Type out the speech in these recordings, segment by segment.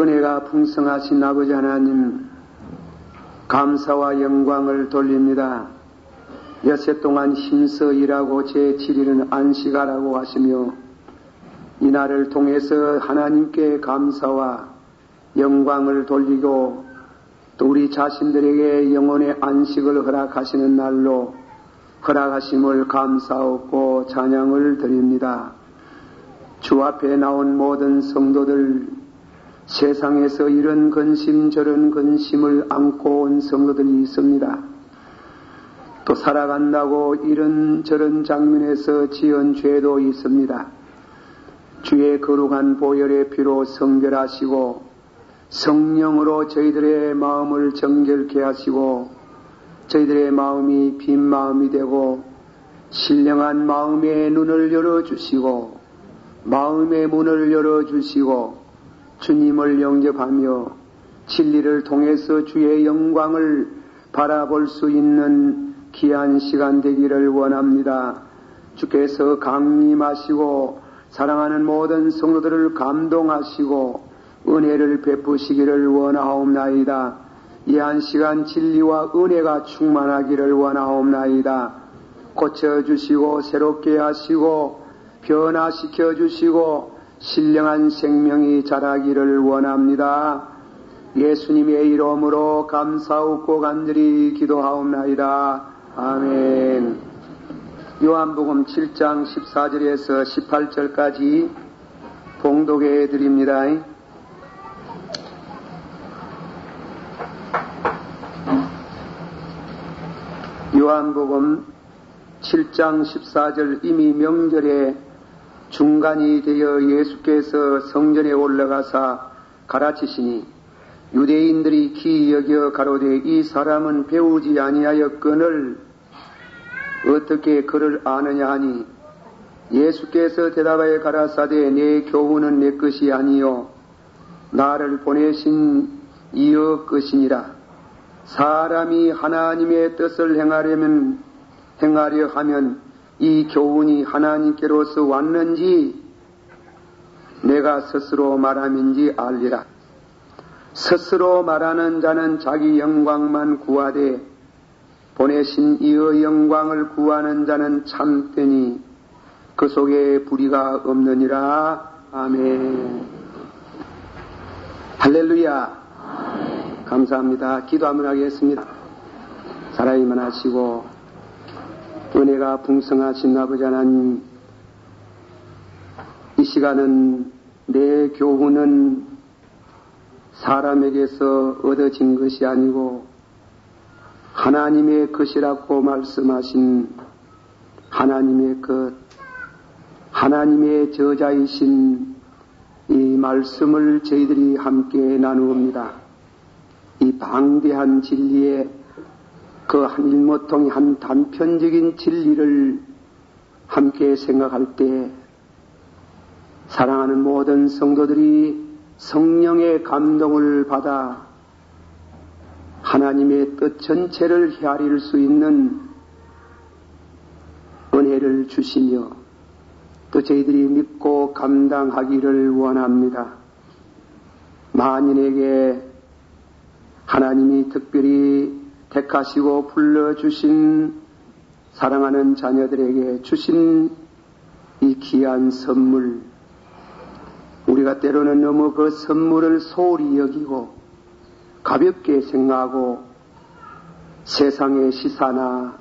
은혜가 풍성하신 아버지 하나님, 감사와 영광을 돌립니다. 여세 동안 힘써 일하고 제7일은 안식하라고 하시며 이날을 통해서 하나님께 감사와 영광을 돌리고 또 우리 자신들에게 영혼의 안식을 허락하시는 날로 허락하심을 감사하고 찬양을 드립니다. 주 앞에 나온 모든 성도들, 세상에서 이런 근심 저런 근심을 안고 온 성도들이 있습니다. 또 살아간다고 이런저런 장면에서 지은 죄도 있습니다. 주의 거룩한 보혈의 피로 성결하시고 성령으로 저희들의 마음을 정결케 하시고 저희들의 마음이 빈 마음이 되고 신령한 마음의 눈을 열어주시고 마음의 문을 열어주시고 주님을 영접하며 진리를 통해서 주의 영광을 바라볼 수 있는 귀한 시간 되기를 원합니다. 주께서 강림하시고 사랑하는 모든 성도들을 감동하시고 은혜를 베푸시기를 원하옵나이다. 이 한 시간 진리와 은혜가 충만하기를 원하옵나이다. 고쳐주시고 새롭게 하시고 변화시켜 주시고 신령한 생명이 자라기를 원합니다. 예수님의 이름으로 감사하고 간절히 기도하옵나이다. 아멘. 요한복음 7장 14절에서 18절까지 봉독해 드립니다. 요한복음 7장 14절 이미 명절에 중간이 되어 예수께서 성전에 올라가사 가르치시니 유대인들이 기이 여겨 가로되 이 사람은 배우지 아니하였거늘 어떻게 그를 아느냐 하니 예수께서 대답하여 가라사대 내 교훈은 내 것이 아니요 나를 보내신 이의 것이니라. 사람이 하나님의 뜻을 행하려 하면 이 교훈이 하나님께로서 왔는지 내가 스스로 말함인지 알리라. 스스로 말하는 자는 자기 영광만 구하되 보내신 이의 영광을 구하는 자는 참되니 그 속에 불의가 없느니라. 아멘. 할렐루야. 아멘. 감사합니다. 기도 한번 하겠습니다. 살아있만 하시고 은혜가 풍성하신 아버지 하나님, 이 시간은 내 교훈은 사람에게서 얻어진 것이 아니고 하나님의 것이라고 말씀하신 하나님의 것, 하나님의 저자이신 이 말씀을 저희들이 함께 나누옵니다. 이 방대한 진리의 그 한 일모통의 한 단편적인 진리를 함께 생각할 때 사랑하는 모든 성도들이 성령의 감동을 받아 하나님의 뜻 전체를 헤아릴 수 있는 은혜를 주시며 또 저희들이 믿고 감당하기를 원합니다. 만인에게 하나님이 특별히 택하시고 불러주신 사랑하는 자녀들에게 주신 이 귀한 선물, 우리가 때로는 너무 그 선물을 소홀히 여기고 가볍게 생각하고 세상의 시사나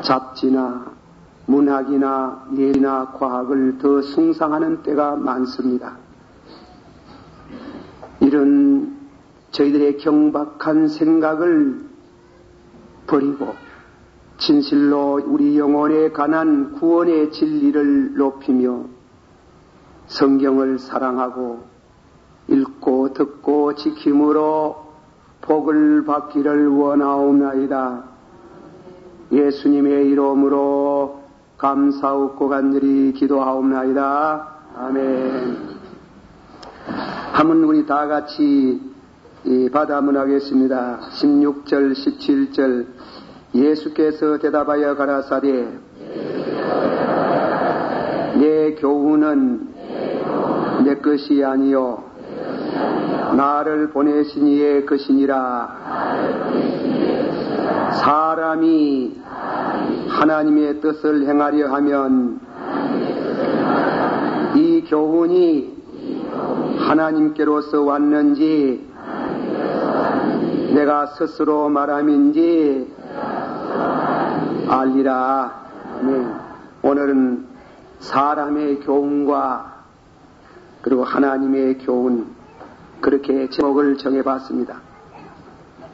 잡지나 문학이나 예리나 과학을 더 숭상하는 때가 많습니다. 이런 저희들의 경박한 생각을 버리고 진실로 우리 영혼에 관한 구원의 진리를 높이며 성경을 사랑하고 읽고 듣고 지킴으로 복을 받기를 원하옵나이다. 예수님의 이름으로 감사하고 간절히 기도하옵나이다. 아멘. 한번 우리 다 같이 받아문 하겠습니다. 16절 17절 예수께서 대답하여 가라사대 내 교훈은 내 것이 아니요 나를 보내신 이의 것이니라. 사람이 하나님의 뜻을 행하려 하면 이 교훈이 하나님께로서 왔는지 내가 스스로 말함인지 알리라. 네. 오늘은 사람의 교훈과 그리고 하나님의 교훈, 그렇게 제목을 정해봤습니다.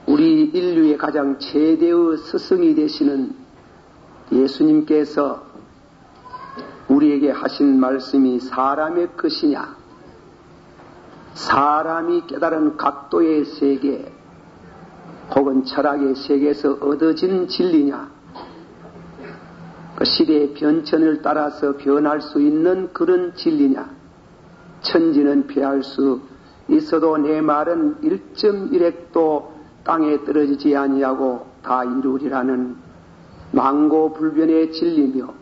우리 인류의 가장 최대의 스승이 되시는 예수님께서 우리에게 하신 말씀이 사람의 것이냐, 사람이 깨달은 각도의 세계 혹은 철학의 세계에서 얻어진 진리냐, 그 시대의 변천을 따라서 변할 수 있는 그런 진리냐, 천지는 피할 수 있어도 내 말은 1.1핵도 땅에 떨어지지 아니하고 다 이루리라는 망고불변의 진리며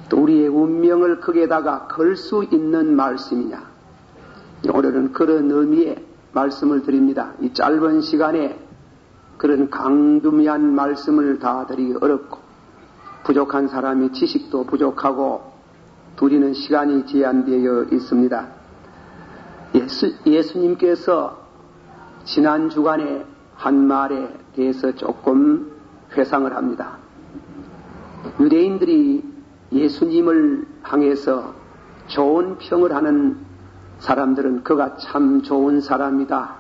또 우리의 운명을 거기에다가 걸 수 있는 말씀이냐. 오늘은 그런 의미의 말씀을 드립니다. 이 짧은 시간에 그런 강두미한 말씀을 다 드리기 어렵고 부족한 사람이 지식도 부족하고 두리는 시간이 제한되어 있습니다. 예수님께서 지난 주간에 한 말에 대해서 조금 회상을 합니다. 유대인들이 예수님을 향해서 좋은 평을 하는 사람들은 그가 참 좋은 사람이다,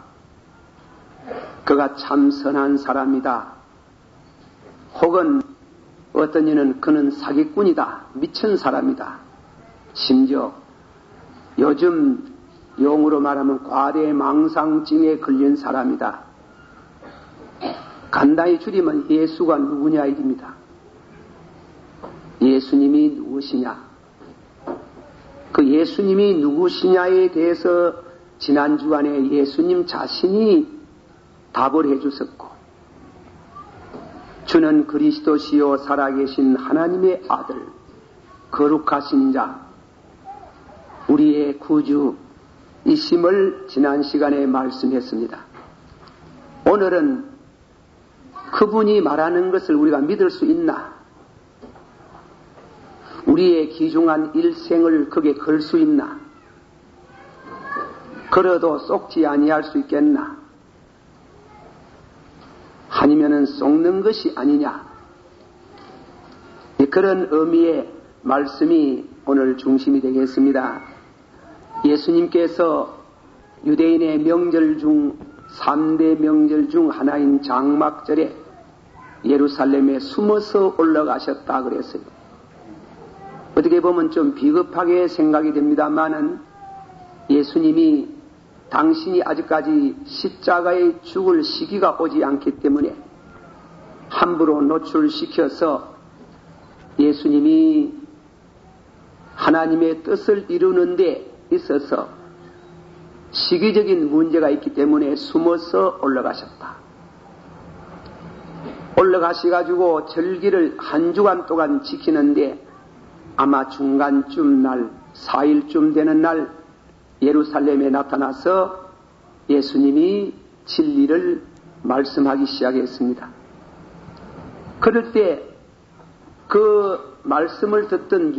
그가 참 선한 사람이다, 혹은 어떤 이는 그는 사기꾼이다, 미친 사람이다, 심지어 요즘 용어로 말하면 과대망상증에 걸린 사람이다. 간단히 줄이면 예수가 누구냐 이깁니다. 예수님이 누구시냐? 그 예수님이 누구시냐에 대해서 지난 주간에 예수님 자신이 답을 해주셨고, 주는 그리스도시요 살아계신 하나님의 아들, 거룩하신 자, 우리의 구주이심을 지난 시간에 말씀했습니다. 오늘은 그분이 말하는 것을 우리가 믿을 수 있나? 우리의 귀중한 일생을 거기에 걸 수 있나? 걸어도 쏙지 아니할 수 있겠나? 아니면은 쏙는 것이 아니냐? 그런 의미의 말씀이 오늘 중심이 되겠습니다. 예수님께서 유대인의 명절 중 3대 명절 중 하나인 장막절에 예루살렘에 숨어서 올라가셨다 그랬어요. 어떻게 보면 좀 비겁하게 생각이 됩니다만은 예수님이 당신이 아직까지 십자가에 죽을 시기가 오지 않기 때문에 함부로 노출시켜서 예수님이 하나님의 뜻을 이루는 데 있어서 시기적인 문제가 있기 때문에 숨어서 올라가셨다. 올라가셔가지고 절기를 한 주간 동안 지키는데 아마 중간쯤 날, 4일쯤 되는 날 예루살렘에 나타나서 예수님이 진리를 말씀하기 시작했습니다. 그럴 때 그 말씀을 듣던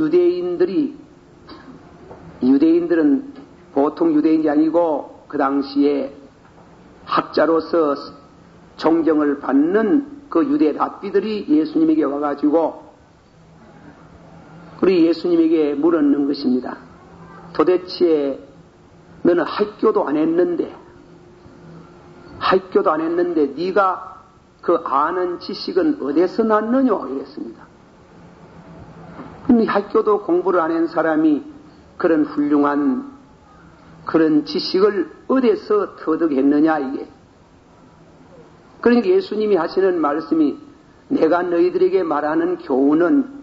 유대인들은 보통 유대인이 아니고 그 당시에 학자로서 존경을 받는 그 유대 랍비들이 예수님에게 와가지고 우리 예수님에게 물었는 것입니다. 도대체 너는 학교도 안 했는데 네가 그 아는 지식은 어디서 났느냐 이랬습니다. 근데 학교도 공부를 안 한 사람이 그런 훌륭한 그런 지식을 어디서 터득했느냐 이게. 그러니까 예수님이 하시는 말씀이 내가 너희들에게 말하는 교훈은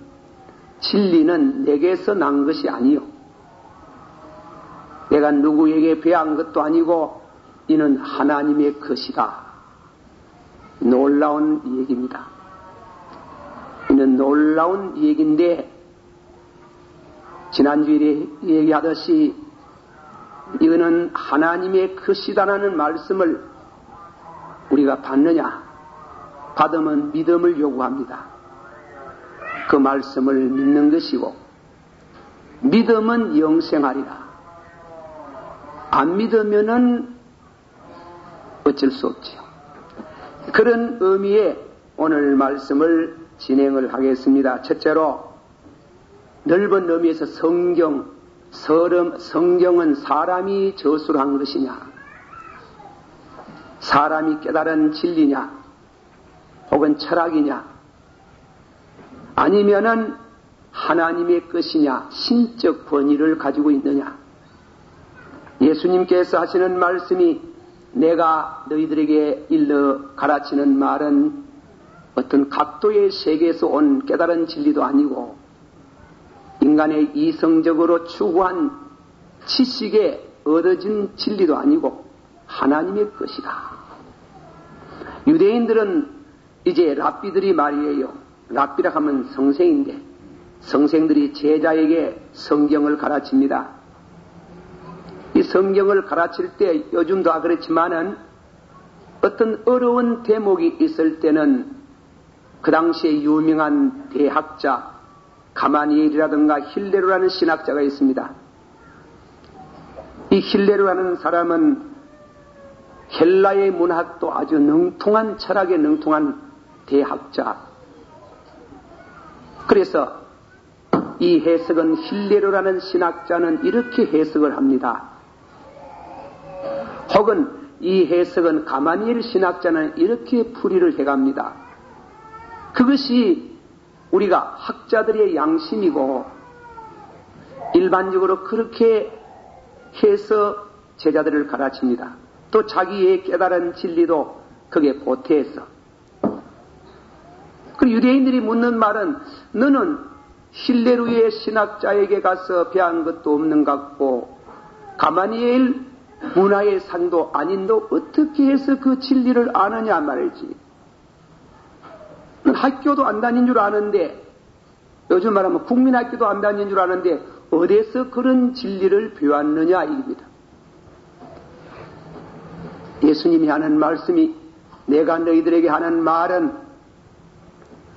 진리는 내게서 난 것이 아니요. 내가 누구에게 배운 것도 아니고 이는 하나님의 것이다. 놀라운 얘기입니다. 이는 놀라운 얘기인데 지난주에 얘기하듯이 이거는 하나님의 것이다라는 말씀을 우리가 받느냐? 받으면 믿음을 요구합니다. 그 말씀을 믿는 것이고, 믿음은 영생하리라. 안 믿으면은 어쩔 수 없지요. 그런 의미에 오늘 말씀을 진행을 하겠습니다. 첫째로, 넓은 의미에서 성경은 사람이 저술한 것이냐, 사람이 깨달은 진리냐, 혹은 철학이냐, 아니면은 하나님의 것이냐, 신적 권위를 가지고 있느냐. 예수님께서 하시는 말씀이 내가 너희들에게 일러 가르치는 말은 어떤 각도의 세계에서 온 깨달은 진리도 아니고 인간의 이성적으로 추구한 지식에 얻어진 진리도 아니고 하나님의 것이다. 유대인들은 이제 랍비들이 말이에요. 랍비라 하면 성생인데 성생들이 제자에게 성경을 가르칩니다. 이 성경을 가르칠 때 요즘도 그렇지만은 어떤 어려운 대목이 있을 때는 그 당시에 유명한 대학자 가마니엘이라든가 힐레로라는 신학자가 있습니다. 이 힐레로라는 사람은 헬라의 문학도 아주 능통한 철학에 능통한 대학자. 그래서 이 해석은 힐레로라는 신학자는 이렇게 해석을 합니다. 혹은 이 해석은 가마니엘 신학자는 이렇게 풀이를 해갑니다. 그것이 우리가 학자들의 양심이고 일반적으로 그렇게 해서 제자들을 가르칩니다. 또 자기의 깨달은 진리도 그게 보태해서. 그 유대인들이 묻는 말은 너는 힐레루의 신학자에게 가서 배운 것도 없는 것 같고 가마니엘 문화의 상도 아닌 너 어떻게 해서 그 진리를 아느냐 말이지. 학교도 안 다닌 줄 아는데, 요즘 말하면 국민학교도 안 다닌 줄 아는데 어디서 그런 진리를 배웠느냐 이겁니다. 예수님이 하는 말씀이 내가 너희들에게 하는 말은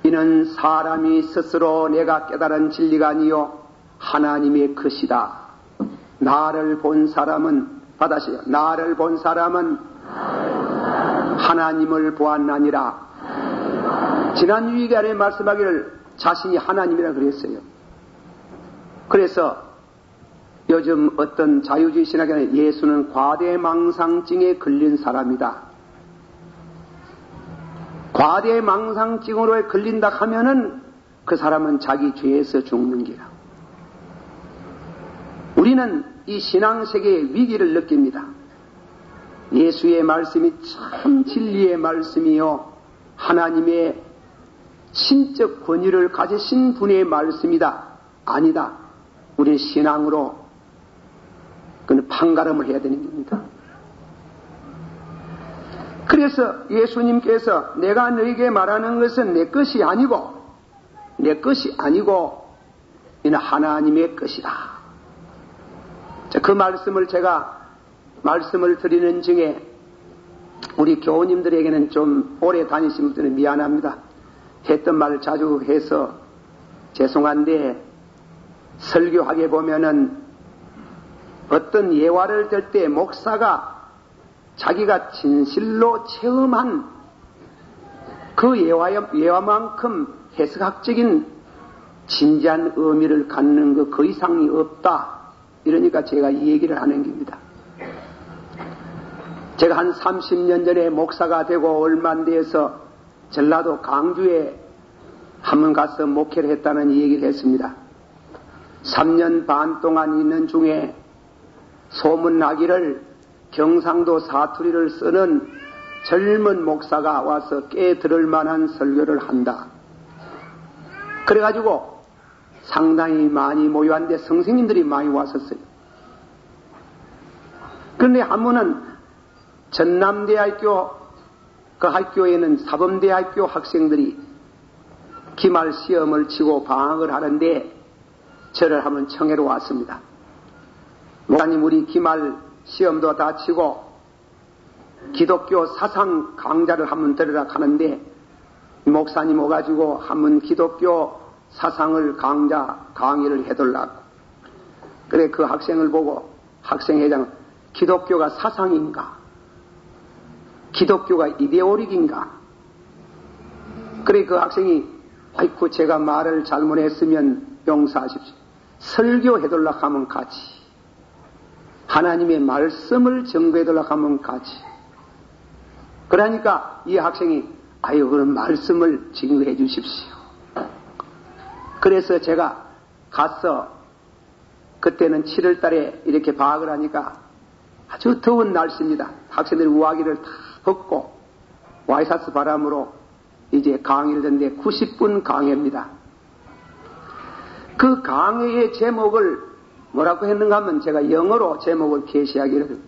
이는 사람이 스스로 내가 깨달은 진리가 아니요 하나님의 것이다. 나를 본 사람은 받아시오. 나를 본 사람은 하나님을 보았나니라. 지난 유익안에 말씀하기를 자신이 하나님이라 그랬어요. 그래서 요즘 어떤 자유주의 신학에는 예수는 과대망상증에 걸린 사람이다. 과대망상증으로 걸린다 하면은 그 사람은 자기 죄에서 죽는 기라. 우리는 이 신앙세계의 위기를 느낍니다. 예수의 말씀이 참 진리의 말씀이요 하나님의 신적 권위를 가지신 분의 말씀이다. 아니다. 우리는 신앙으로 그는 판가름을 해야 되는 겁니다. 그래서 예수님께서 내가 너에게 말하는 것은 내 것이 아니고 이는 하나님의 것이다. 자, 그 말씀을 제가 말씀을 드리는 중에 우리 교우님들에게는 좀 오래 다니신 분들은 미안합니다. 했던 말을 자주 해서 죄송한데 설교하게 보면은 어떤 예화를 들 때 목사가 자기가 진실로 체험한 그 예화만큼 해석학적인 진지한 의미를 갖는 것 그 이상이 없다. 이러니까 제가 이 얘기를 하는 겁니다. 제가 한 30년 전에 목사가 되고 얼마 안 돼서 전라도 강주에 한번 가서 목회를 했다는 얘기를 했습니다. 3년 반 동안 있는 중에 소문나기를 경상도 사투리를 쓰는 젊은 목사가 와서 꽤 들을 만한 설교를 한다. 그래가지고 상당히 많이 모여왔는데 선생님들이 많이 왔었어요. 그런데 한 번은 전남대학교 그 학교에는 사범대학교 학생들이 기말 시험을 치고 방학을 하는데 저를 한번 청해로 왔습니다. 목사님 우리 기말 시험도 다 치고 기독교 사상 강좌를 한번 들으라 하는데 목사님 오가지고 한번 기독교 사상을 강의를 해달라고. 그래 그 학생을 보고 학생회장은 기독교가 사상인가? 기독교가 이데올릭인가? 그래 그 학생이 아이쿠 제가 말을 잘못했으면 용서하십시오. 설교해달라 하면 가지. 하나님의 말씀을 증거해달라 하면 가지. 그러니까 이 학생이 아유 그런 말씀을 증거해 주십시오. 그래서 제가 가서 그때는 7월 달에 이렇게 방학을 하니까 아주 더운 날씨입니다. 학생들이 우아기를 다 벗고 와이셔츠 바람으로 이제 강의를 듣는데 90분 강의입니다. 그 강의의 제목을 뭐라고 했는가 하면 제가 영어로 제목을 게시하기를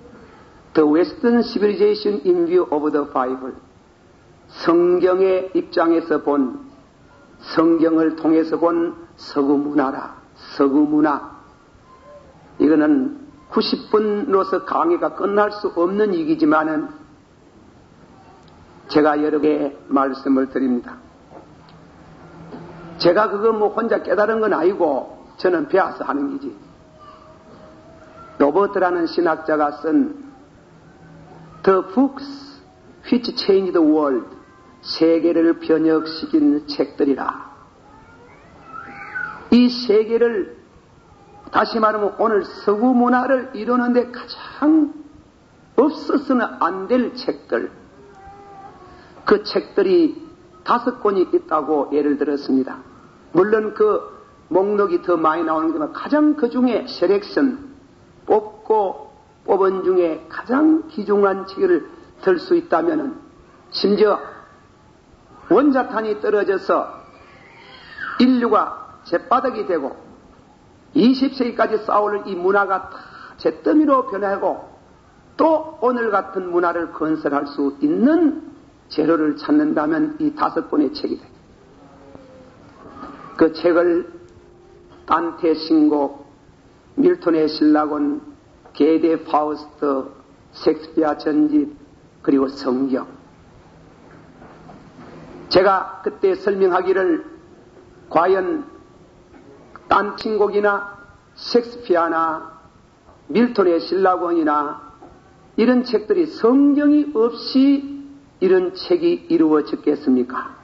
The Western Civilization in View of the Bible, 성경의 입장에서 본, 성경을 통해서 본 서구 문화라. 서구 문화. 이거는 90분으로서 강의가 끝날 수 없는 얘기지만은 제가 여러 개의 말씀을 드립니다. 제가 그거 뭐 혼자 깨달은 건 아니고 저는 배워서 하는 거지. 로버트라는 신학자가 쓴 The Books Which Changed the World, 세계를 변혁시킨 책들이라. 이 세계를 다시 말하면 오늘 서구 문화를 이루는데 가장 없어서는 안 될 책들, 그 책들이 5권이 있다고 예를 들었습니다. 물론 그 목록이 더 많이 나오는 거지만 가장 그 중에 셀렉션 뽑은 중에 가장 귀중한 책을 들 수 있다면은 심지어 원자탄이 떨어져서 인류가 잿바닥이 되고 20세기까지 싸울 이 문화가 다 잿더미로 변하고 또 오늘 같은 문화를 건설할 수 있는 재료를 찾는다면 이 5권의 책이 돼. 그 책을 단테 신곡, 밀톤의 신라곤, 게데 파우스트, 셰익스피어 전집, 그리고 성경. 제가 그때 설명하기를 과연 딴 친곡이나 셰익스피어나 밀톤의 신라곤이나 이런 책들이 성경이 없이 이런 책이 이루어졌겠습니까?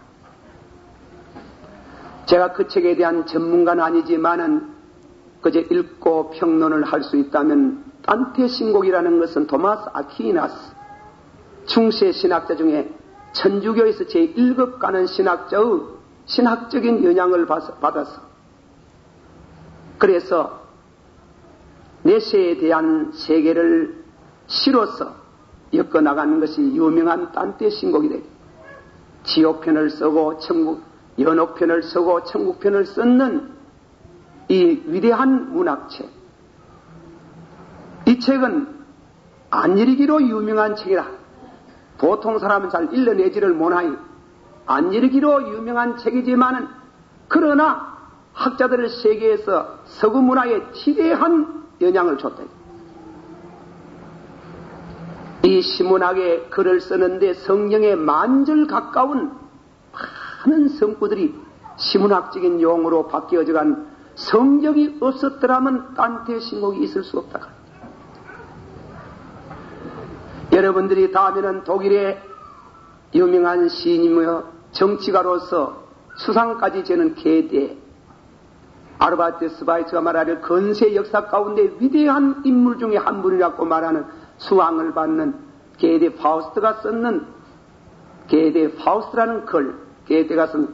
제가 그 책에 대한 전문가는 아니지만은 그저 읽고 평론을 할 수 있다면 단테 신곡이라는 것은 토마스 아퀴나스 중세 신학자 중에 천주교에서 제1급 가는 신학자의 신학적인 영향을 받아서 그래서 내세에 대한 세계를 시로서 엮어나가는 것이 유명한 단테 신곡이 되고 지옥편을 쓰고 연옥편을 쓰고 천국편을 썼는 이 위대한 문학책. 이 책은 안 읽기로 유명한 책이라. 보통 사람은 잘 읽어내지를 못하니 안 읽기로 유명한 책이지만은 그러나 학자들의 세계에서 서구 문화에 지대한 영향을 줬다. 이 시문학에 글을 쓰는데 성경에 만절 가까운 많은 성구들이 시문학적인 용어로 바뀌어져간 성경이 없었더라면 단테 신곡이 있을 수 없다. 여러분들이 다음에는 독일의 유명한 시인이며 정치가로서 수상까지 지는 게데, 아르바트 스바이츠가 말하는 건세 역사 가운데 위대한 인물 중에 한 분이라고 말하는 수왕을 받는 게데 파우스트가 썼는 게데 파우스트라는 글, 게데가 쓴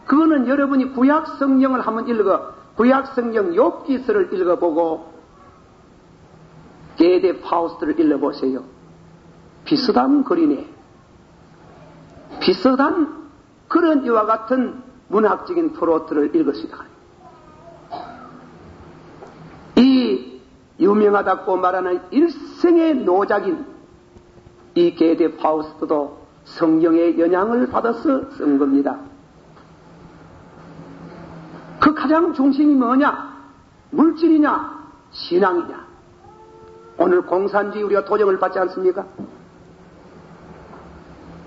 그거는 여러분이 구약 성경을 한번 구약 성경 욥기서를 읽어보고 게데 파우스트를 읽어보세요. 비슷한 글이네. 비슷한 그런 이와 같은 문학적인 프로트를 읽었습니다. 이 유명하다고 말하는 일생의 노작인 이 게데 파우스트도 성경의 영향을 받아서 쓴 겁니다. 그 가장 중심이 뭐냐? 물질이냐? 신앙이냐? 오늘 공산주의 우리가 도정을 받지 않습니까?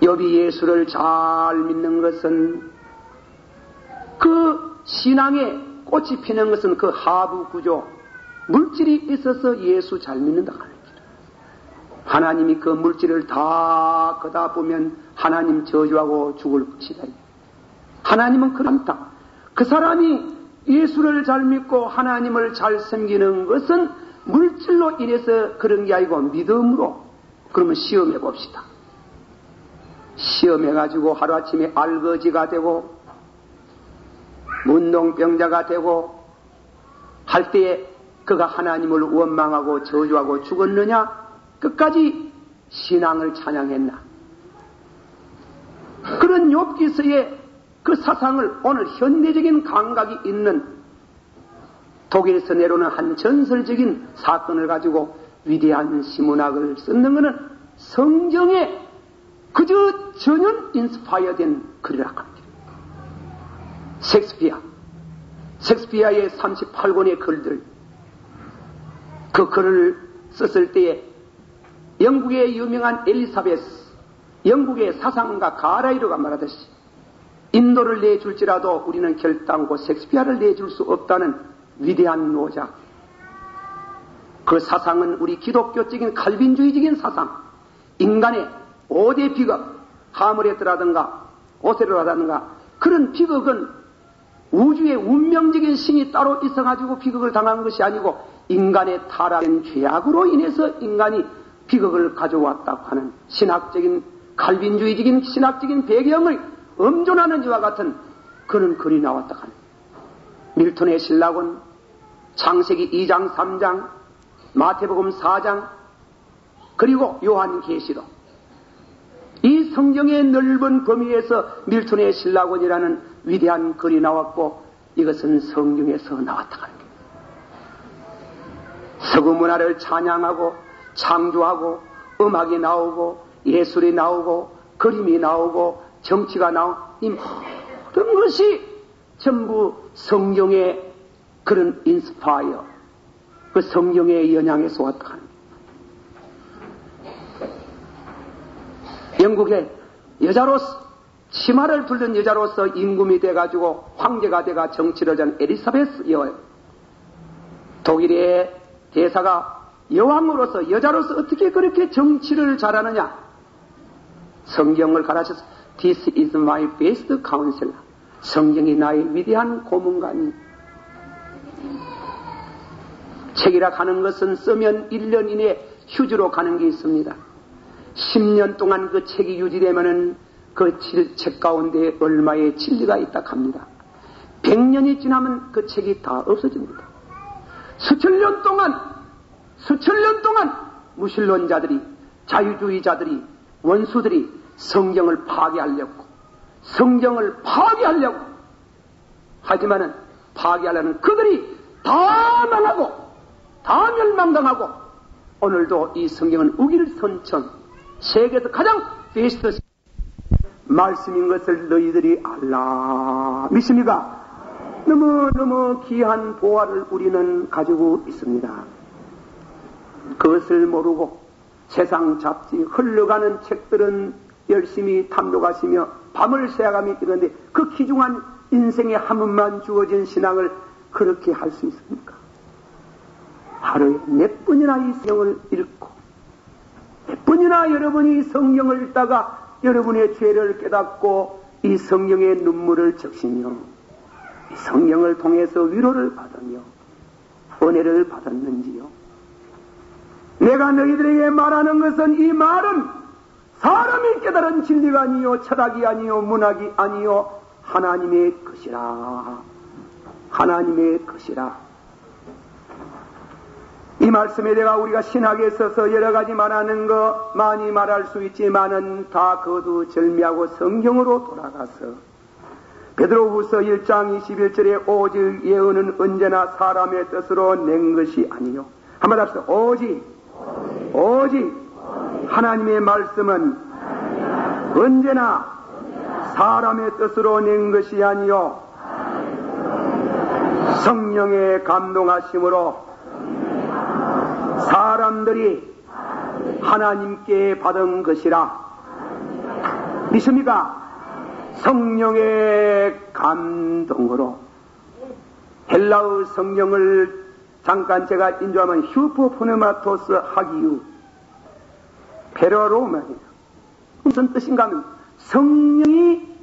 욥이 예수를 잘 믿는 것은 그 신앙에 꽃이 피는 것은 그 하부 구조, 물질이 있어서 예수 잘 믿는다 하는 거예요. 하나님이 그 물질을 다 거다 보면 하나님 저주하고 죽을 것이다. 하나님은 그렇다. 그 사람이 예수를 잘 믿고 하나님을 잘 섬기는 것은 물질로 인해서 그런 게 아니고 믿음으로. 그러면 시험해 봅시다. 시험해가지고 하루아침에 알거지가 되고 문둥병자가 되고 할 때에 그가 하나님을 원망하고 저주하고 죽었느냐? 끝까지 신앙을 찬양했나? 그런 욥기서의 그 사상을 오늘 현대적인 감각이 있는 독일에서 내려오는 한 전설적인 사건을 가지고 위대한 시문학을 쓰는 것은 성경에 그저 전혀 인스파이어된 글이라 합니다. 섹스피어의 38권의 글들, 그 글을 썼을 때에 영국의 유명한 엘리사베스, 영국의 사상가 가라이로가 말하듯이 인도를 내줄지라도 우리는 결단코 섹스피어를 내줄 수 없다는 위대한 노자. 그 사상은 우리 기독교적인 칼빈주의적인 사상, 인간의 5대 비극, 하므레트라든가 오세로라든가 그런 비극은 우주의 운명적인 신이 따로 있어가지고 비극을 당한 것이 아니고 인간의 타락된 죄악으로 인해서 인간이 비극을 가져왔다고 하는 신학적인 칼빈주의적인 신학적인 배경을 엄존하는 이와 같은 그런 글이 나왔다 하는 밀톤의 신라곤, 창세기 2장 3장, 마태복음 4장, 그리고 요한계시록, 이 성경의 넓은 범위에서 밀톤의 신라곤이라는 위대한 글이 나왔고 이것은 성경에서 나왔다 하는 거예요. 서구 문화를 찬양하고 창조하고 음악이 나오고 예술이 나오고 그림이 나오고 정치가 나오고 이 모든 것이 전부 성경의 그런 인스파이어, 그 성경의 영향에서 왔다 하는 거예요. 영국의 여자로서 치마를 두른 여자로서 임금이 돼가지고 황제가 돼가 정치를 한 엘리사베스 여왕, 독일의 대사가 여왕으로서 여자로서 어떻게 그렇게 정치를 잘하느냐? 성경을 가르쳐서 This is my best counselor. 성경이 나의 위대한 고문관이. 책이라 가는 것은 쓰면 1년 이내에 휴지로 가는 게 있습니다. 10년 동안 그 책이 유지되면은 그 책 가운데 얼마의 진리가 있다 합니다. 100년이 지나면 그 책이 다 없어집니다. 수천 년 동안 무신론자들이, 자유주의자들이, 원수들이 성경을 파괴하려고 하지만은 파괴하려는 그들이 다 망하고 다 멸망당하고 오늘도 이 성경은 우길선천 세계에서 가장 베스트 말씀인 것을 너희들이 알라. 믿습니까? 너무너무 귀한 보화를 우리는 가지고 있습니다. 그것을 모르고 세상 잡지 흘러가는 책들은 열심히 탐독하시며 밤을 새가며 이런데 그 귀중한 인생에 한 번만 주어진 신앙을 그렇게 할 수 있습니까? 하루에 몇 번이나 이 성경을 읽고 몇 번이나 여러분이 성경을 읽다가 여러분의 죄를 깨닫고 이 성경의 눈물을 적시며 이 성경을 통해서 위로를 받으며 은혜를 받았는지요? 내가 너희들에게 말하는 것은 이 말은 사람이 깨달은 진리가 아니요 철학이 아니요 문학이 아니요 하나님의 것이라. 하나님의 것이라. 이 말씀에 내가 우리가 신학에 있어서 여러 가지 말하는 거 많이 말할 수 있지만은 다 거두절미하고 성경으로 돌아가서 베드로후서 1장 21절에 오직 예언은 언제나 사람의 뜻으로 낸 것이 아니요. 한번 합시다. 오직 하나님의 말씀은 언제나 사람의 뜻으로 낸 것이 아니요 성령의 감동하심으로 사람들이 하나님께 받은 것이라. 믿습니까? 성령의 감동으로. 헬라어 성령을 잠깐 제가 인조하면 휴포포네마토스 하기유 페로로마니요. 무슨 뜻인가 하면 성령이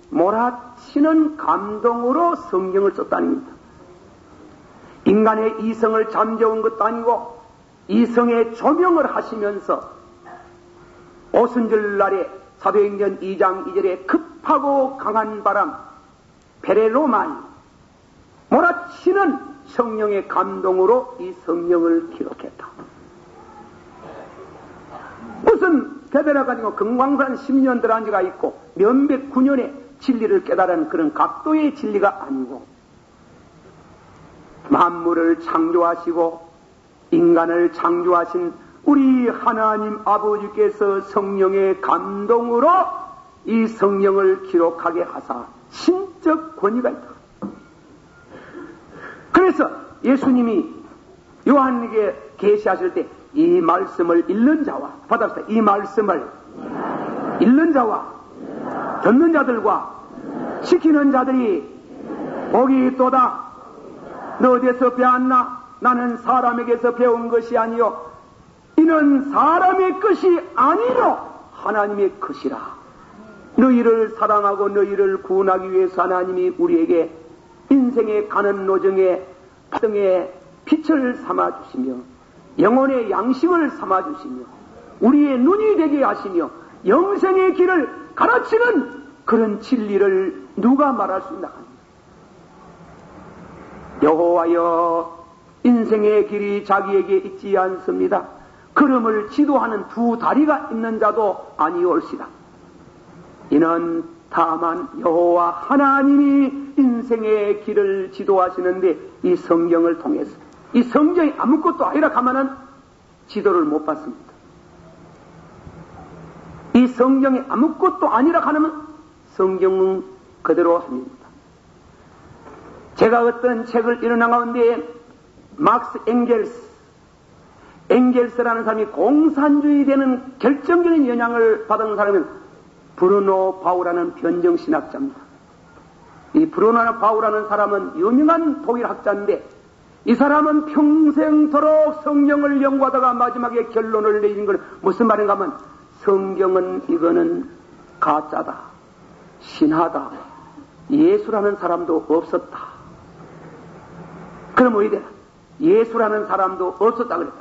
몰아치는 감동으로 성경을 썼다는 겁니다. 인간의 이성을 잠재운 것도 아니고 이성의 조명을 하시면서 오순절 날에 사도행전 2장 2절에 급하고 강한 바람 페레로마니 몰아치는 성령의 감동으로 이 성령을 기록했다. 무슨 대대라 가지고 금광산 10년 들어간 지가 있고 몇백 9년의 진리를 깨달은 그런 각도의 진리가 아니고 만물을 창조하시고 인간을 창조하신 우리 하나님 아버지께서 성령의 감동으로 이 성령을 기록하게 하사 신적 권위가 있다. 그래서 예수님이 요한에게 계시하실 때 이 말씀을 읽는 자와 받았어요. 이 말씀을 읽는 자와 듣는 자들과 지키는 자들이 복이 있도다. 너 어디에서 배웠나? 나는 사람에게서 배운 것이 아니요 이는 사람의 것이 아니요 하나님의 것이라. 너희를 사랑하고 너희를 구원하기 위해서 하나님이 우리에게 인생의 가는 노정에 등의 빛을 삼아주시며 영혼의 양식을 삼아주시며 우리의 눈이 되게 하시며 영생의 길을 가르치는 그런 진리를 누가 말할 수 있나 합니다. 여호와여 인생의 길이 자기에게 있지 않습니다. 걸음을 지도하는 두 다리가 있는 자도 아니올시다. 이는 다만 여호와 하나님이 인생의 길을 지도하시는데 이 성경을 통해서 이 성경이 아무것도 아니라 하면은 지도를 못 받습니다. 이 성경이 아무것도 아니라 하면 성경은 그대로 합니다. 제가 어떤 책을 읽는 가운데 막스 엥겔스라는 사람이 공산주의 되는 결정적인 영향을 받은 사람은 브루노 바우라는 변정신학자입니다. 이 브루노 바우라는 사람은 유명한 독일학자인데 이 사람은 평생토록 성경을 연구하다가 마지막에 결론을 내린 건 무슨 말인가 하면 성경은 이거는 가짜다, 신하다, 예수라는 사람도 없었다. 그럼 어디 되나? 예수라는 사람도 없었다 그랬다.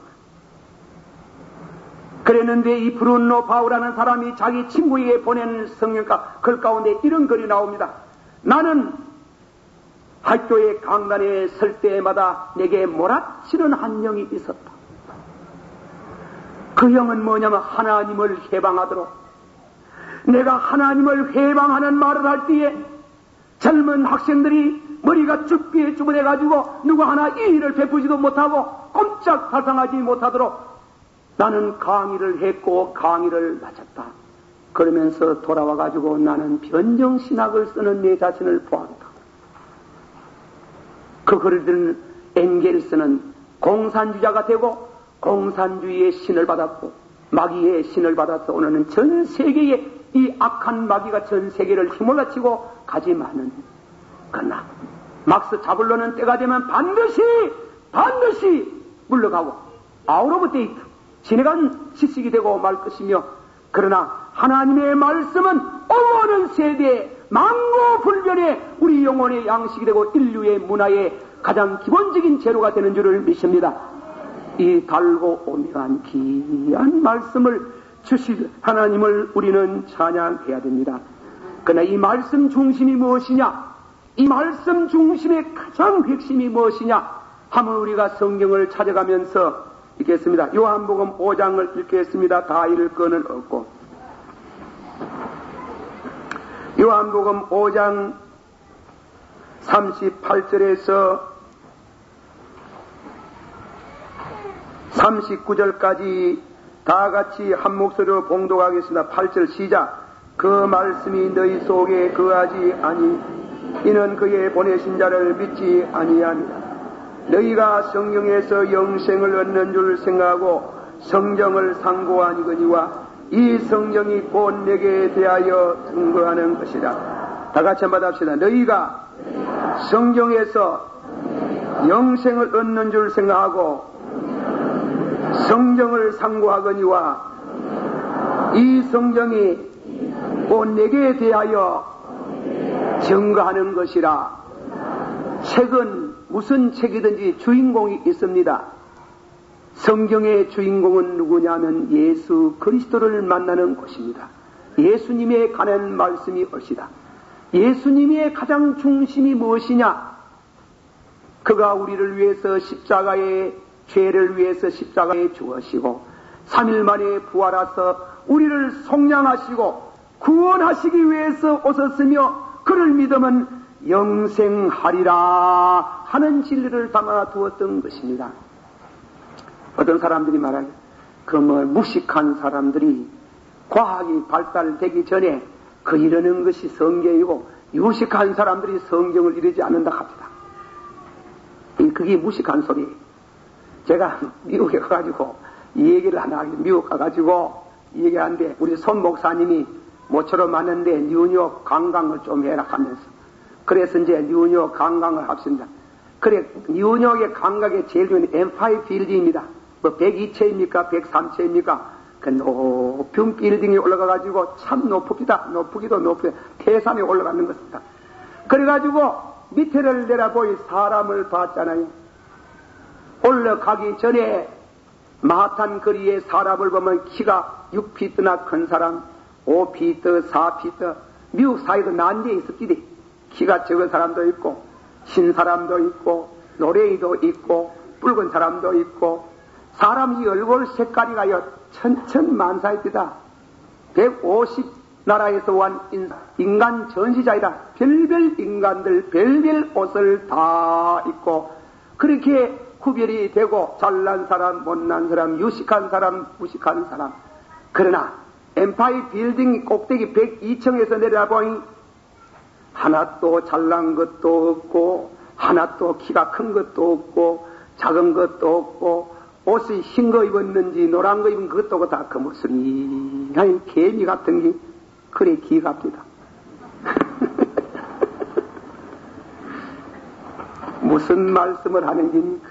그랬는데 이 브루노 바우라는 사람이 자기 친구에게 보낸 성경가 글 가운데 이런 글이 나옵니다. 나는 학교의 강단에 설 때마다 내게 몰아치는 한 영이 있었다. 그 영은 뭐냐면 하나님을 해방하도록 내가 하나님을 해방하는 말을 할 때에 젊은 학생들이 머리가 쭈뼛쭈뼛해가지고 누구 하나 이 일을 베푸지도 못하고 꼼짝 발상하지 못하도록 나는 강의를 했고 강의를 마쳤다. 그러면서 돌아와가지고 나는 변정신학을 쓰는 내 자신을 보았다. 그 글을 들은 엥겔스는 공산주의자가 되고 공산주의의 신을 받았고 마귀의 신을 받아서 오늘은 전 세계에 이 악한 마귀가 전 세계를 휘몰아치고 가지만은 그러나 막스 자블로는 때가 되면 반드시 물러가고 아웃 오브 데이트 지나간 지식이 되고 말 것이며 그러나 하나님의 말씀은 오는 세대에 만고불변의 우리 영혼의 양식이 되고 인류의 문화의 가장 기본적인 재료가 되는 줄을 믿습니다. 이 달고 오묘한 귀한 말씀을 주실 하나님을 우리는 찬양해야 됩니다. 그러나 이 말씀 중심이 무엇이냐? 이 말씀 중심의 가장 핵심이 무엇이냐? 하면 우리가 성경을 찾아가면서 읽겠습니다. 요한복음 5장을 읽겠습니다. 다 읽을 거는 없고 요한복음 5장 38절에서 39절까지 다 같이 한 목소리로 봉독하겠습니다. 8절 시작. 그 말씀이 너희 속에 거하지 아니 이는 그의 보내신 자를 믿지 아니함이라. 너희가 성경에서 영생을 얻는 줄 생각하고 성경을 상고하니거니와 이 성경이 곧 내게 대하여 증거하는 것이라. 다 같이 한번 합시다. 너희가 성경에서 영생을 얻는 줄 생각하고 성경을 상고하거니와 이 성경이 곧 내게 대하여 증거하는 것이라. 책은 무슨 책이든지 주인공이 있습니다. 성경의 주인공은 누구냐면 예수 그리스도를 만나는 것입니다. 예수님에 관한 말씀이 옳시다. 예수님의 가장 중심이 무엇이냐? 그가 우리를 위해서 십자가에, 죄를 위해서 십자가에 죽으시고 3일 만에 부활하서 우리를 속량하시고 구원하시기 위해서 오셨으며 그를 믿으면 영생하리라 하는 진리를 담아 두었던 것입니다. 어떤 사람들이 말하는 그 무식한 사람들이 과학이 발달되기 전에 그 이러는 것이 성경이고 유식한 사람들이 성경을 이루지 않는다 합니다. 그게 무식한 소리. 제가 미국에 가가지고 이 얘기를 하나 미국 가가지고 얘기하는데 우리 손 목사님이 모처럼 왔는데 뉴욕 관광을 좀 해라 하면서 그래서 이제 뉴욕 관광을 합니다. 그래 뉴욕의 관광의 제일 중요한 엠파이어 빌딩입니다. 뭐 102채입니까 103채입니까 그 높은 빌딩에 올라가가지고 참 높읍니다. 높기도 높게 태산에 올라가는 것입니다. 그래가지고 밑에를 내려보이 사람을 봤잖아요. 올라가기 전에 마하탄 거리에 사람을 보면 키가 6피트나 큰 사람 5피트, 4피트 미국 사이도 난데 있었기에 키가 적은 사람도 있고 신 사람도 있고 노래이도 있고 붉은 사람도 있고 사람 이 얼굴 색깔이가요 천천만사입니다. 150 나라에서 온 인간 전시자이다. 별별 인간들 별별 옷을 다 입고 그렇게 구별이 되고 잘난 사람 못난 사람 유식한 사람 무식한 사람. 그러나 엠파이 빌딩 꼭대기 102층에서 내려보니 하나도 잘난 것도 없고 하나도 키가 큰 것도 없고 작은 것도 없고 옷이 흰 거 입었는지 노란 거 입은 것도 다 그 모습이 아니 개미 같은 게 그래 기갑니다. 무슨 말씀을 하는지니까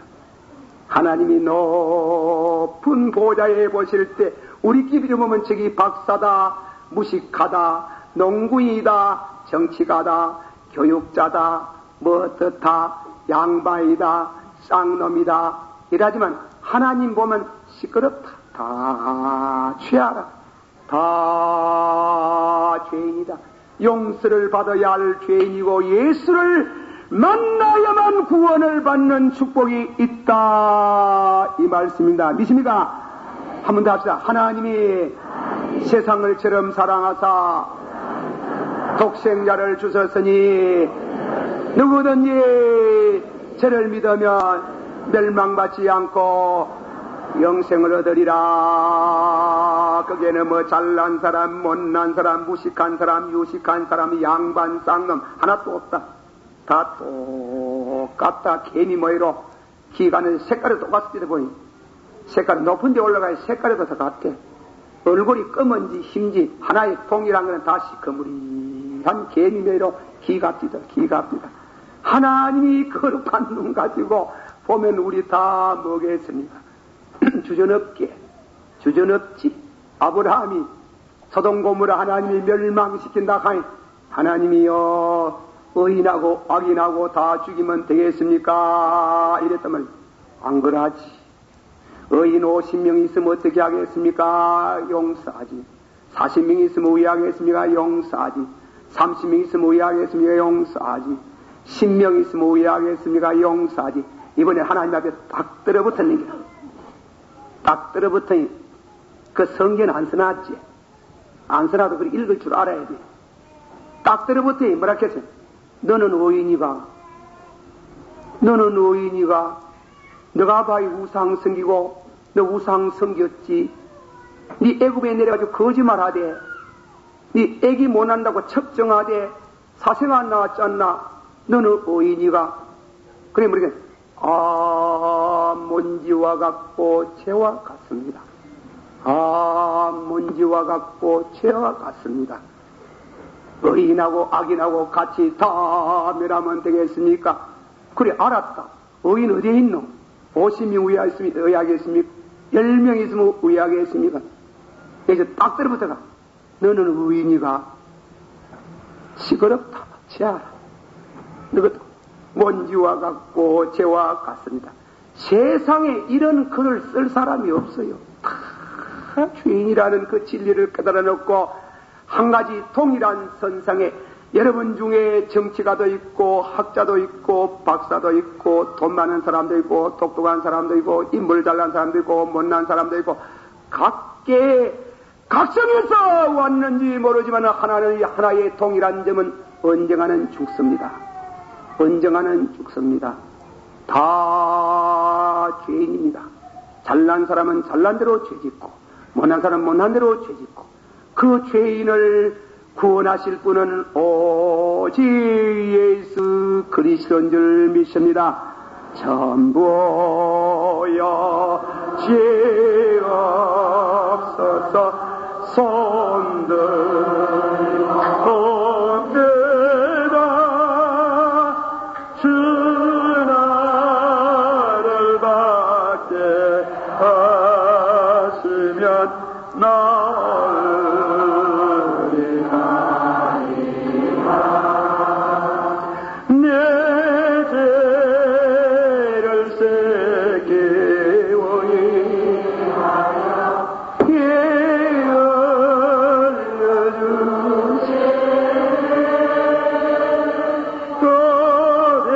하나님이 높은 보좌에 보실 때 우리끼리 보면 저기 박사다 무식하다 농구이다 정치가다 교육자다 뭐 어떻다 양반이다 쌍놈이다 이라지만 하나님 보면 시끄럽다 다 죄하라 다 죄인이다 용서를 받아야 할 죄인이고 예수를 만나야만 구원을 받는 축복이 있다 이 말씀입니다. 믿습니까? 한 번 더 합시다. 하나님이 세상을처럼 사랑하사 독생자를 주셨으니 누구든지 저를 믿으면 멸망받지 않고 영생을 얻으리라. 거기에는 뭐 잘난 사람 못난 사람 무식한 사람 유식한 사람 양반 쌍놈 하나도 없다. 다 똑같다. 개미 모이로 기가는 색깔이 똑같습니다. 보니 색깔이 높은 데 올라가야 색깔이 더 같아. 얼굴이 검은지 흰지 하나의 통일한 것은 다 시커머리한 개미 모이로 기갑니다. 기갑니다. 하나님이 거룩한 눈 가지고 보면 우리 다 뭐겠습니까? 주저없지. 아브라함이 소돔 고모라 하나님이 멸망시킨다 하니 하나님이여 의인하고 악인하고 다 죽이면 되겠습니까? 이랬다면 안 그러하지. 의인 50명 있으면 어떻게 하겠습니까? 용서하지. 40명 있으면 왜 하겠습니까? 용서하지. 30명 있으면 왜 하겠습니까? 용서하지. 10명 있으면 왜 하겠습니까? 용서하지. 이번에 하나님 앞에 딱 들어붙었는 게 딱 들어붙으니 그 성경 안 써놨지. 안 써놔도 그렇게 읽을 줄 알아야 돼. 딱 들어붙으니 뭐라 했지? 너는 의인이가 너가 바이 우상 섬기고 너 우상 섬겼지. 네 애굽에 내려가지고 거짓말하되 네 애기 못 난다고 첩정하되 사생아 나왔지 않나. 너는 의인이가 그래 뭐라 먼지와 같고 죄와 같습니다. 먼지와 같고 죄와 같습니다. 의인하고 악인하고 같이 다 멸하면 되겠습니까? 그래, 알았다. 의인 어디에 있노? 50명 의하겠습니까? 10명 있으면 의하겠습니까? 그래서 딱 들어붙어가. 너는 의인이가 시끄럽다. 죄하라. 너것도 먼지와 같고 죄와 같습니다. 세상에 이런 글을 쓸 사람이 없어요. 다 죄인이라는 그 진리를 깨달아 놓고 한 가지 동일한 선상에 여러분 중에 정치가도 있고 학자도 있고 박사도 있고 돈 많은 사람도 있고 똑똑한 사람도 있고 인물 잘난 사람도 있고 못난 사람도 있고 각계 각성에서 왔는지 모르지만 하나의 동일한 점은 언젠가는 죽습니다. 언젠가는 죽습니다. 다 죄인입니다. 잘난 사람은 잘난 대로 죄짓고 못난 사람은 못난 대로 죄짓고 그 죄인을 구원하실 분은 오직 예수 그리스도인 줄 믿습니다. 전부여 죄 없어서 손들어내다 주 나를 받게 하시면 내 죄를 새기오니 알려주세 고백에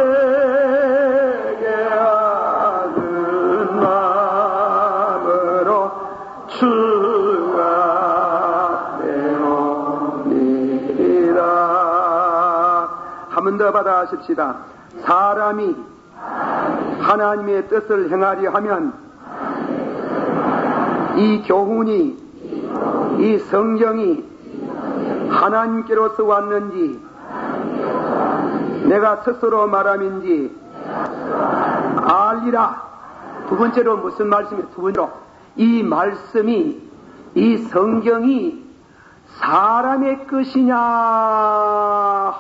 하는 마음으로 주가 되옵니다. 한 번 더 받아하십시다. 사람이 하나님의 뜻을 행하려 하면 이 교훈이 이 성경이 하나님께로서 왔는지 내가 스스로 말함인지 알리라. 두 번째로 무슨 말씀이에요? 두 번째로 이 말씀이 이 성경이 사람의 것이냐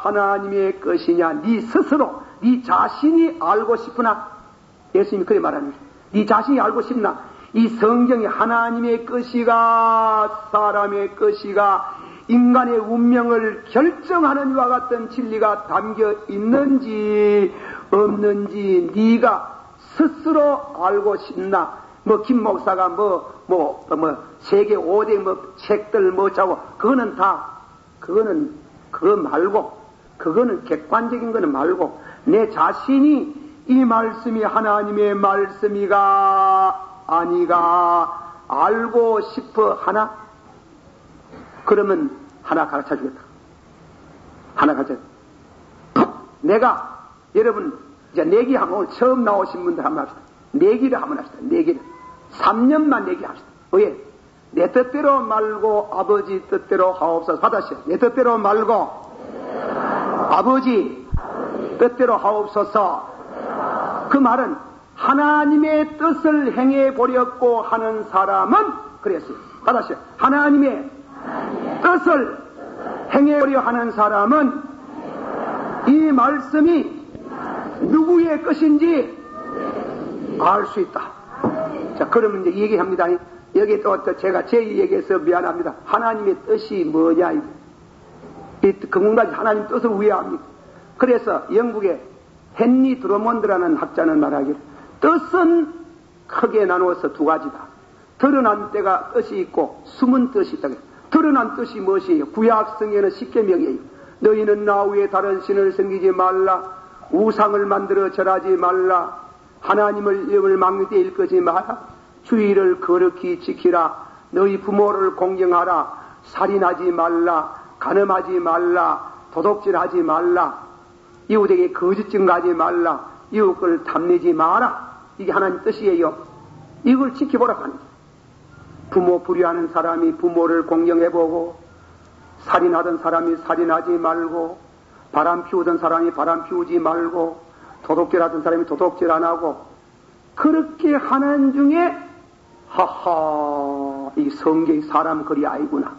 하나님의 것이냐 네 스스로 네 자신이 알고 싶으나 예수님이 그렇게 말합니다. 네 자신이 알고 싶나 이 성경이 하나님의 것이가 사람의 것이가 인간의 운명을 결정하는 이와 같은 진리가 담겨 있는지 없는지 네가 스스로 알고 싶나. 뭐 김 목사가 세계 5대 책들 자고 그거는 그거 말고 그거는 객관적인 거는 말고 내 자신이 이 말씀이 하나님의 말씀이가 아니가 알고 싶어 하나? 그러면 하나 가르쳐 주겠다. 하나 가르쳐. 내가 여러분 이제 내기하면 오늘 처음 나오신 분들 한번 합시다. 내기를 한번 합시다. 내기를 3년만 내기합시다. 왜? 내 뜻대로 말고 아버지 뜻대로 하옵소서. 받으시오. 내 뜻대로 말고 아버지 뜻대로 하옵소서. 그 말은 하나님의 뜻을 행해 보려고 하는 사람은 그랬어요. 받으시오. 하나님의 뜻을 행해 보려 하는 사람은 이 말씀이 누구의 것인지 알 수 있다. 자, 그러면 이제 얘기합니다. 여기 또 제가 제 얘기해서 미안합니다. 하나님의 뜻이 뭐냐? 그분까지 하나님 뜻을 왜 합니까? 그래서 영국의 헨리 드러먼드라는 학자는 말하기를 뜻은 크게 나누어서 두 가지다. 드러난 때가 뜻이 있고 숨은 뜻이 있다. 드러난 뜻이 무엇이에요? 구약성에는 십계명이에요. 너희는 나 외에 다른 신을 섬기지 말라. 우상을 만들어 절하지 말라. 하나님을 이름을 막는 때 일끄지 마라. 주의를 거룩히 지키라. 너희 부모를 공경하라. 살인하지 말라. 간음하지 말라. 도둑질하지 말라. 이웃에게 거짓 증거하지 말라. 이웃을 탐내지 마라. 이게 하나님 뜻이에요. 이걸 지켜보라고 하는 거예요. 부모 불의하는 사람이 부모를 공경해보고, 살인하던 사람이 살인하지 말고, 바람 피우던 사람이 바람 피우지 말고, 도둑질 하던 사람이 도둑질 안 하고 그렇게 하는 중에 하하 이 성경의 사람 글이 아니구나.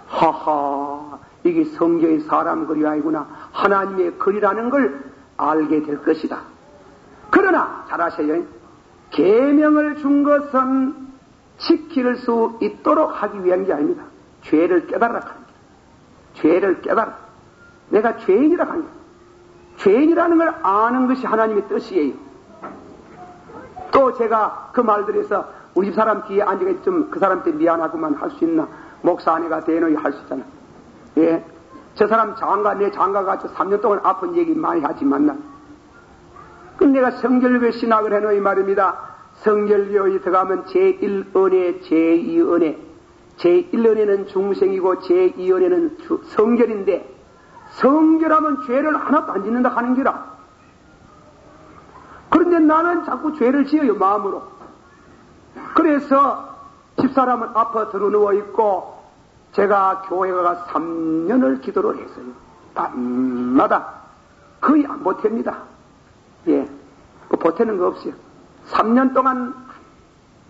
하하 이게 성경의 사람 글이 아니구나. 하나님의 글이라는 걸 알게 될 것이다. 그러나 잘하셔요. 계명을 준 것은 지킬 수 있도록 하기 위한 게 아닙니다. 죄를 깨달으라 하는 게. 죄를 깨달아. 내가 죄인이라 하는 게. 죄인이라는 걸 아는 것이 하나님의 뜻이에요. 또 제가 그 말들에서 우리 집 사람 뒤에 앉아서 좀 그 사람한테 미안하구만 할 수 있나? 목사 아내가 대노이 할 수 있잖아. 예. 저 사람 내 장가가 3년 동안 아픈 얘기 많이 하지만 나. 그럼 내가 성결교회 신학을 해놓이 말입니다. 성결교회에 들어가면 제1은혜, 제2은혜. 제1은혜는 중생이고 제2은혜는 성결인데 성결하면 죄를 하나도 안 짓는다 하는 기라. 그런데 나는 자꾸 죄를 지어요, 마음으로. 그래서 집사람은 아파 들어 누워있고 제가 교회 가서 3년을 기도를 했어요. 밤마다 거의 안 보탭니다. 예, 보태는 거 없어요. 3년 동안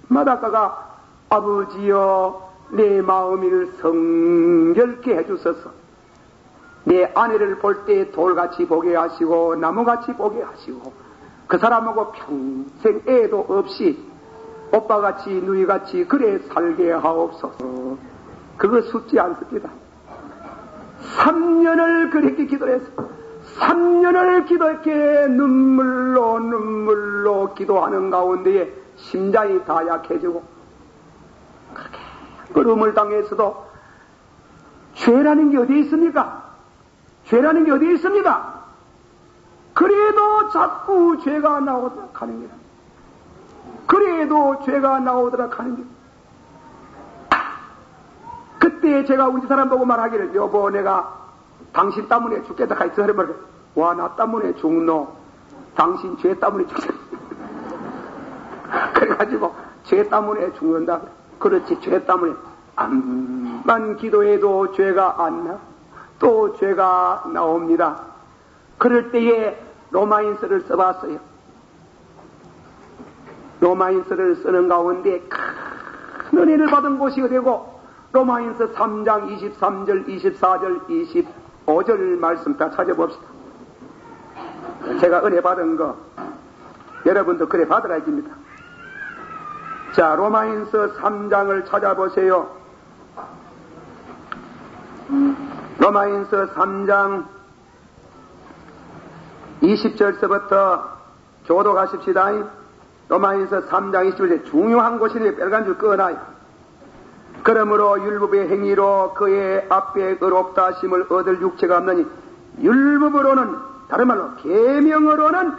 마다 가가 아버지여 내 마음을 성결케 해주소서. 내 아내를 볼 때 돌같이 보게 하시고 나무같이 보게 하시고 그 사람하고 평생 애도 없이 오빠같이 누이같이 그래 살게 하옵소서. 그거 쉽지 않습니다. 3년을 그렇게 기도했어요. 3년을 기도했기에 눈물로 기도하는 가운데에 심장이 다 약해지고 그렇게 끌음을 당해서도 죄라는 게 어디에 있습니까? 죄라는 게 어디에 있습니까? 그래도 자꾸 죄가 나오도록 하는 거야. 그래도 죄가 나오도록 하는 거야. 그때 제가 우리 사람 보고 말하기를 여보 내가 당신 때문에 죽겠다 하여튼 하려면 와 나 때문에 죽노. 당신 죄 때문에 죽겠다. 그래가지고 죄 때문에 죽는다. 그렇지 죄 때문에 암만 기도해도 죄가 안 나. 또 죄가 나옵니다. 그럴 때에 로마인서를 써봤어요. 로마인서를 쓰는 가운데 큰 은혜를 받은 곳이 어디고 로마인서 3장 23절 24절 25절 말씀 다 찾아봅시다. 제가 은혜 받은 거 여러분도 그래 받으라 합니다. 자, 로마인서 3장을 찾아보세요. 로마인서 3장 20절서부터 교도가십시다. 로마인서 3장 20절에 중요한 곳이니 빨간 줄 끄어놔요. 그러므로 율법의 행위로 그의 앞에 의롭다 하심을 얻을 육체가 없느니 율법으로는 다른 말로 계명으로는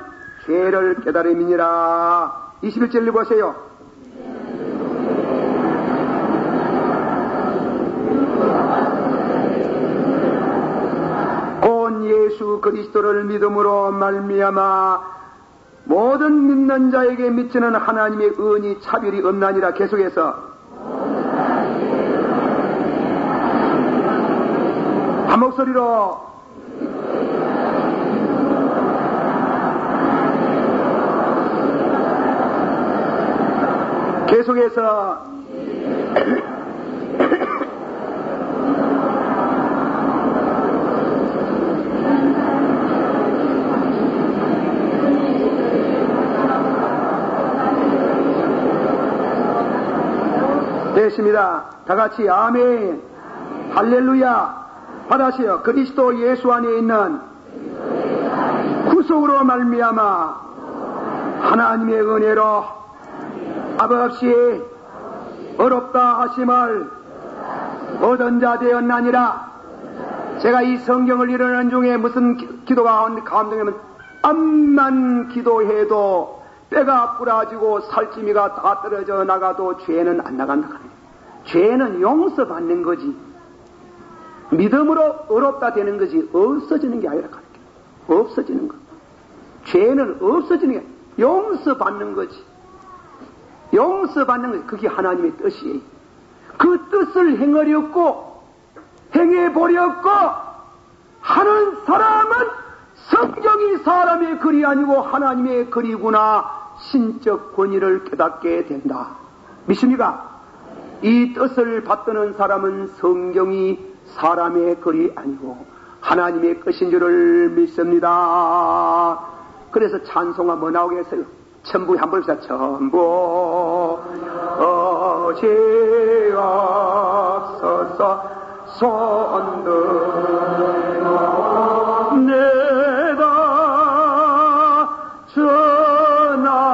죄를 깨달음이니라. 21절을 보세요. 곧 예수 그리스도를 믿음으로 말미암아 모든 믿는 자에게 미치는 하나님의 은이 차별이 없나니라. 계속해서 한 목소리로 계속해서 됐습니다. 다 같이 아멘 할렐루야 받으시오. 그리스도 예수 안에 있는 구속으로 말미암아 하나님의 은혜로 아버지 어렵다 하심을 얻은 자 되었나니라. 제가 이 성경을 읽는 중에 무슨 기도가 감동하면 암만 기도해도 뼈가 부러지고 살찌미가 다 떨어져 나가도 죄는 안 나간다. 죄는 용서받는 거지 믿음으로 어렵다 되는 거지 없어지는 게 아니라 없어지는 거. 죄는 없어지는 게 용서받는 거지. 용서받는 거지. 그게 하나님의 뜻이에요. 그 뜻을 행하려고 행해보려고 하는 사람은 성경이 사람의 글이 아니고 하나님의 글이구나 신적 권위를 깨닫게 된다. 믿습니까? 이 뜻을 받드는 사람은 성경이 사람의 글이 아니고 하나님의 것인 줄을 믿습니다. 그래서 찬송가 뭐 나오겠어요? 천부 한번 봅시다. 천부 어지없어서 손들어 내다 전하를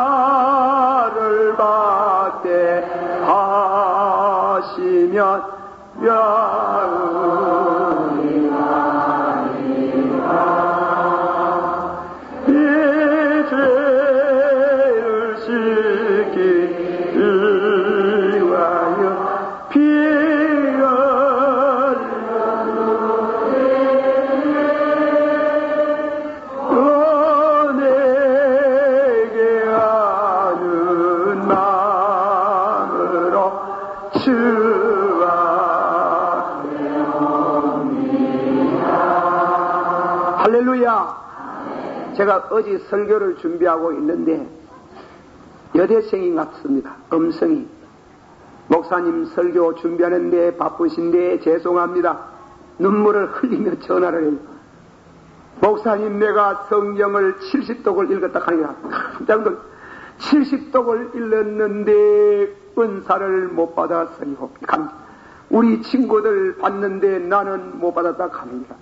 받되 하시면 제가 어제 설교를 준비하고 있는데 여대생이 같습니다. 음성이. 목사님 설교 준비하는데 바쁘신데 죄송합니다. 눈물을 흘리며 전화를 해요. 목사님 내가 성경을 70독을 읽었다 하니까 깜짝 놀랐어요. 70독을 읽었는데 은사를 못 받았어요. 우리 친구들 받는데 나는 못 받았다 합니다.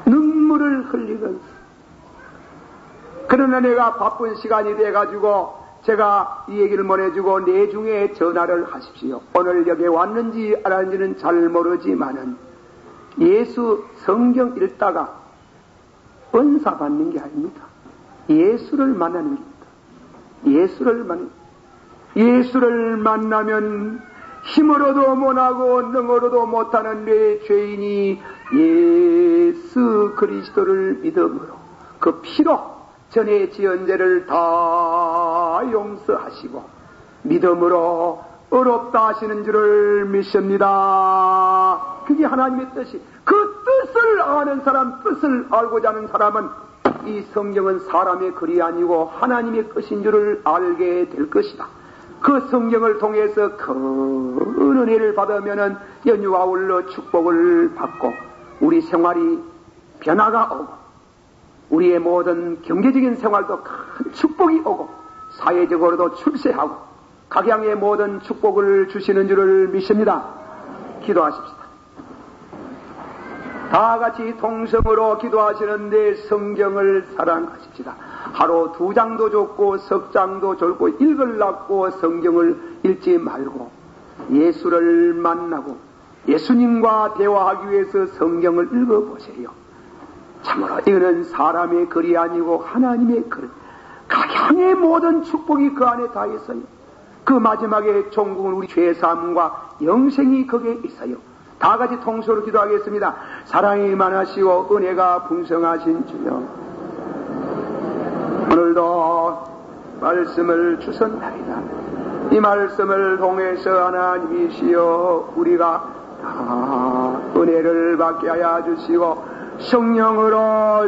눈물을 흘리면서. 그러나 내가 바쁜 시간이 돼가지고 제가 이 얘기를 보내주고 내중에 전화를 하십시오. 오늘 여기에 왔는지 안 왔는지는 잘 모르지만은 예수 성경 읽다가 은사 받는 게 아닙니다. 예수를 만나는 겁니다. 예수를 만나면 힘으로도 못하고 능으로도 못하는 내 죄인이 예수 그리스도를 믿음으로 그 피로 전에 지은 죄를 다 용서하시고 믿음으로 의롭다 하시는 줄을 믿습니다. 그게 하나님의 뜻이. 그 뜻을 아는 사람, 뜻을 알고자 하는 사람은 이 성경은 사람의 글이 아니고 하나님의 것인 줄을 알게 될 것이다. 그 성경을 통해서 큰 은혜를 받으면은 연유와 울러 축복을 받고 우리 생활이 변화가 오고 우리의 모든 경제적인 생활도 큰 축복이 오고 사회적으로도 출세하고 각양의 모든 축복을 주시는 줄을 믿습니다. 기도하십시다. 다 같이 동성으로 기도하시는데 성경을 사랑하십시다. 하루 2장도 좋고 석 장도 좋고 읽으려고 성경을 읽지 말고 예수를 만나고 예수님과 대화하기 위해서 성경을 읽어보세요. 참으로 이거는 사람의 글이 아니고 하나님의 글. 각양의 모든 축복이 그 안에 다 있어요. 그 마지막에 종국은 우리 죄사함과 영생이 거기에 있어요. 다 같이 통수로 기도하겠습니다. 사랑이 많으시고 은혜가 풍성하신 주여, 오늘도 말씀을 주셨나이다. 이 말씀을 통해서 하나님이시여 우리가 다 은혜를 받게 하여 주시고 성령으로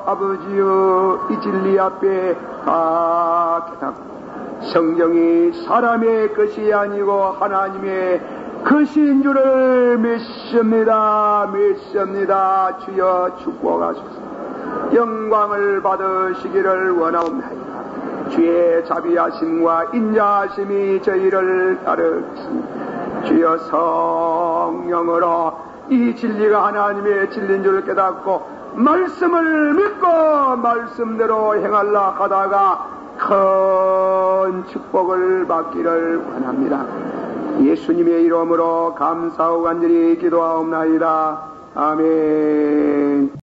아버지여 이 진리 앞에 다 깨닫고 성경이 사람의 것이 아니고 하나님의 것인 줄을 믿습니다. 주여 축복하소서. 영광을 받으시기를 원하옵나이다. 주의 자비하심과 인자하심이 저희를 따르겠습니다. 주여 성령으로 이 진리가 하나님의 진리인 줄 깨닫고 말씀을 믿고 말씀대로 행하려 하다가 큰 축복을 받기를 원합니다. 예수님의 이름으로 감사하고 간절히 기도하옵나이다. 아멘.